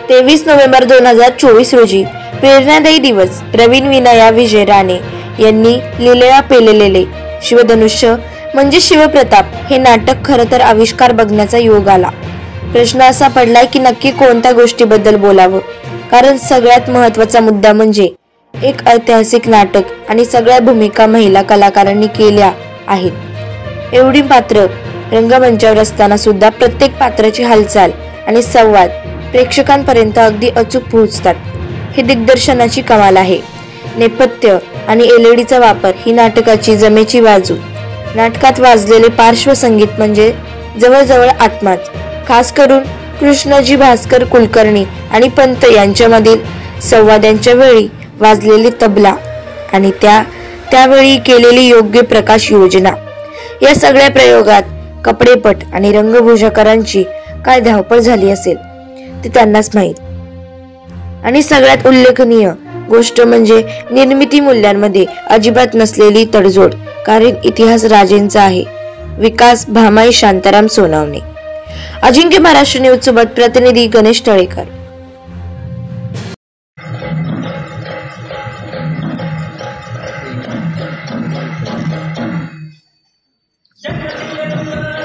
23 November 2024 रोजी प्रेरणादायी दिवस प्रवीण विनाया विजय राणे यांनी लिहिलेला पेललेले शिवधनुष्य म्हणजे शिवप्रताप हे नाटक खरं तर आविष्कार बघण्याचा योग आला। प्रश्न असा पडलाय की नक्की कोणत्या गोष्टीबद्दल बोलावं, कारण सगळ्यात महत्त्वाचा मुद्दा म्हणजे एक ऐतिहासिक नाटक आणि सगळ्या भूमिका महिला कलाकारांनी केल्या आहेत। एवढी पात्र रंगमंचावर असताना सुद्धा प्रत्येक पात्राची हालचाल आणि संवाद प्रेक्षकांपर्यंत अगदी अचूक पोहोचतात, हे दिग्दर्शनाची कमाल आहे। नेपथ्य आणि एलईडीचा वापर ही नाटकाची जमेची बाजू। नाटकात वाजलेले पार्श्वसंगीत म्हणजे जवळजवळ आत्माच, खास करून कृष्णजी भास्कर कुलकर्णी आणि पंत यांच्यामधील संवादांच्या वेळी वाजलेले तबला आणि त्यावेळी केलेली योग्य प्रकाश योजना, या सगळ्या प्रयोगात कपडेपट आणि रंगभूषकारांची काय धावपळ झाली असेल ते त्यांनाच माहीत। आणि सगळ्यात उल्लेखनीय गोष्ट म्हणजे निर्मिती मूल्यांमध्ये अजिबात नसलेली तडजोड, कारण इतिहास राजेंचा आहे। विकास भामाई शांताराम सोनावणे। अजिंक्य महाराष्ट्र न्यूज सोबत प्रतिनिधी गणेश तळेकर। जय